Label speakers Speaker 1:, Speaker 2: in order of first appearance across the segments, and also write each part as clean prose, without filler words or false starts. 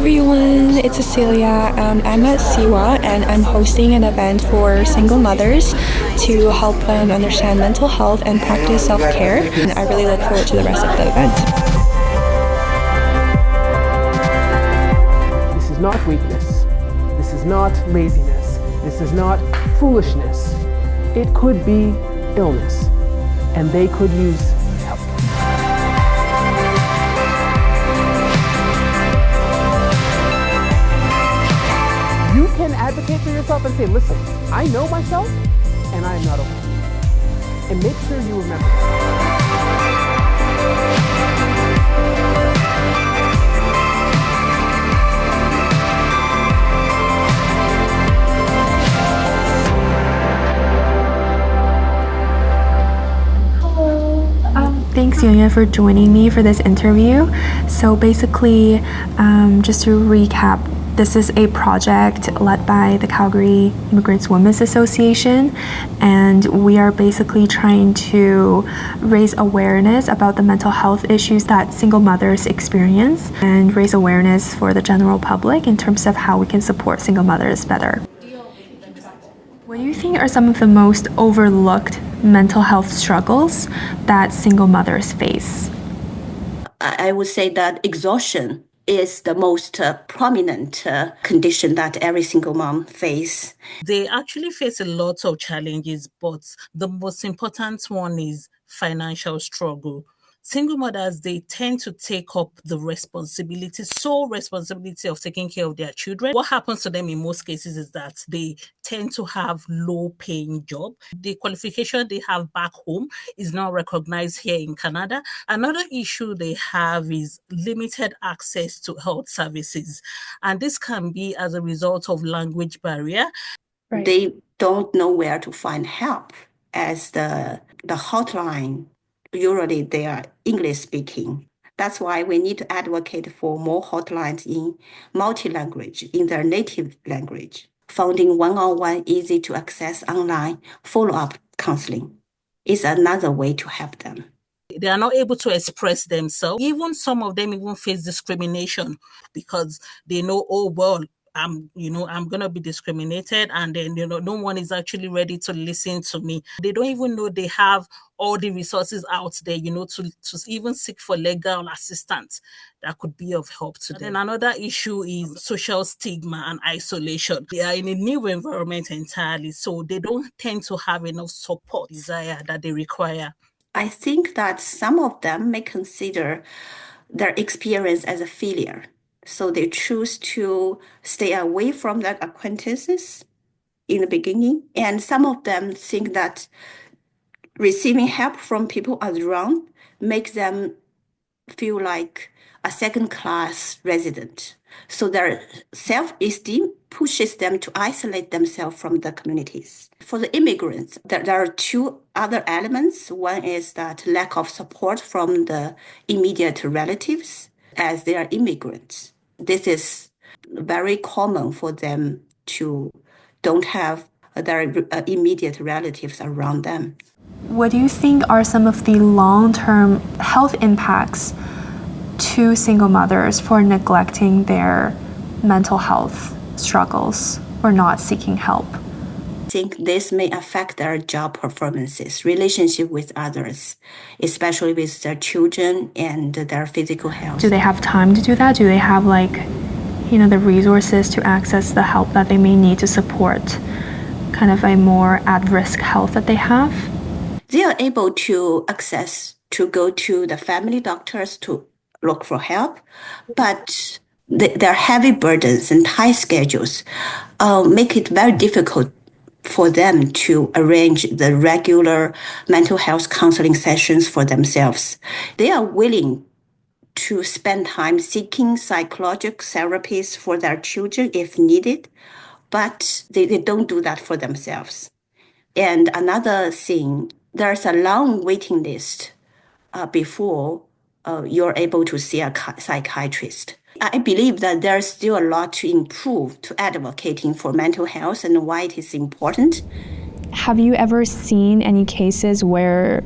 Speaker 1: everyone, it's Cecilia. I'm at Siwa and I'm hosting an event for single mothers to help them understand mental health and practice self-care. And I really look forward to the rest of the event.
Speaker 2: This is not weakness. This is not laziness. This is not foolishness. It could be illness, and they could use help. You can advocate for yourself and say, listen, I know myself, and I am not okay. And make sure you remember that.
Speaker 3: Thanks, Yunya, for joining me for this interview. So basically, just to recap, this is a project led by the Calgary Immigrants Women's Association, and we are basically trying to raise awareness about the mental health issues that single mothers experience and raise awareness for the general public in terms of how we can support single mothers better. What do you think are some of the most overlooked mental health struggles that single mothers face?
Speaker 4: I would say that exhaustion is the most prominent condition that every single mom face.
Speaker 5: They actually face a lot of challenges, but the most important one is financial struggle. Single mothers, they tend to take up the sole responsibility of taking care of their children. What happens to them in most cases is that they tend to have low-paying job. The qualification they have back home is not recognized here in Canada. Another issue they have is limited access to health services, and this can be as a result of language barrier.
Speaker 4: Right. They don't know where to find help, as the hotline, usually they are English speaking. That's why we need to advocate for more hotlines in multi-language, in their native language. Founding one-on-one, easy to access online follow-up counseling is another way to help them.
Speaker 5: They are not able to express themselves. Even some of them even face discrimination because they know, oh, well, I'm going to be discriminated, and then, no one is actually ready to listen to me. They don't even know they have all the resources out there, to even seek for legal assistance that could be of help to them. And another issue is social stigma and isolation. They are in a new environment entirely, so they don't tend to have enough support, desire that they require.
Speaker 4: I think that some of them may consider their experience as a failure. So they choose to stay away from their acquaintances in the beginning. And some of them think that receiving help from people around makes them feel like a second-class resident. So their self-esteem pushes them to isolate themselves from the communities. For the immigrants, there are two other elements. One is that lack of support from the immediate relatives as they are immigrants. This is very common for them to don't have their immediate relatives around them.
Speaker 3: What do you think are some of the long-term health impacts to single mothers for neglecting their mental health struggles or not seeking help?
Speaker 4: I think this may affect their job performances, relationship with others, especially with their children and their physical health.
Speaker 3: Do they have time to do that? Do they have the resources to access the help that they may need to support kind of a more at-risk health that they have?
Speaker 4: They are able to go to the family doctors to look for help, but their heavy burdens and tight schedules make it very difficult for them to arrange the regular mental health counseling sessions for themselves. They are willing to spend time seeking psychological therapies for their children if needed, but they don't do that for themselves. And another thing, there's a long waiting list before you're able to see a psychiatrist. I believe that there's still a lot to improve to advocating for mental health and why it is important.
Speaker 1: Have you ever seen any cases where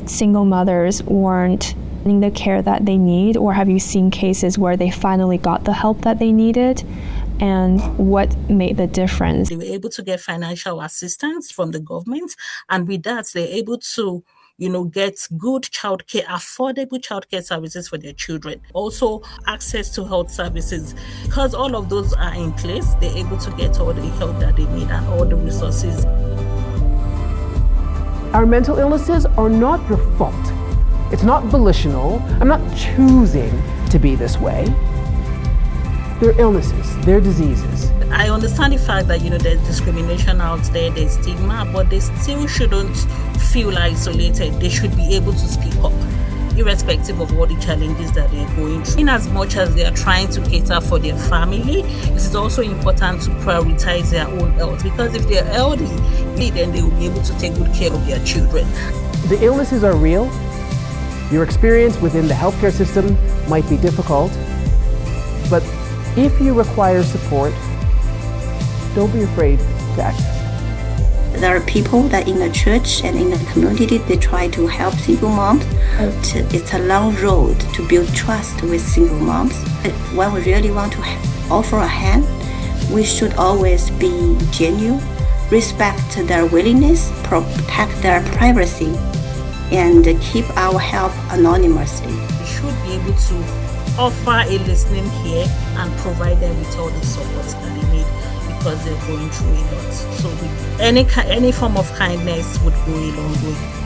Speaker 1: single mothers weren't
Speaker 3: The care that they need, or have you seen cases where they finally got the help that they needed? And what made the difference?
Speaker 5: They were able to get financial assistance from the government, and with that, they're able to get good childcare, affordable childcare services for their children. Also, access to health services. Because all of those are in place, they're able to get all the help that they need and all the resources.
Speaker 2: Our mental illnesses are not your fault. It's not volitional. I'm not choosing to be this way. They're illnesses, they're diseases.
Speaker 5: I understand the fact that, there's discrimination out there, there's stigma, but they still shouldn't feel isolated. They should be able to speak up, irrespective of all the challenges that they're going through. In as much as they are trying to cater for their family, it is also important to prioritize their own health, because if they're healthy, then they will be able to take good care of their children.
Speaker 2: The illnesses are real. Your experience within the healthcare system might be difficult, but if you require support, don't be afraid to access it.
Speaker 4: There are people that in the church and in the community, they try to help single moms. It's a long road to build trust with single moms. When we really want to offer a hand, we should always be genuine, respect their willingness, protect their privacy, and keep our help anonymously.
Speaker 5: We should be able to offer a listening ear and provide them with all the support that they need, because they're going through a lot. So any form of kindness would go a long way.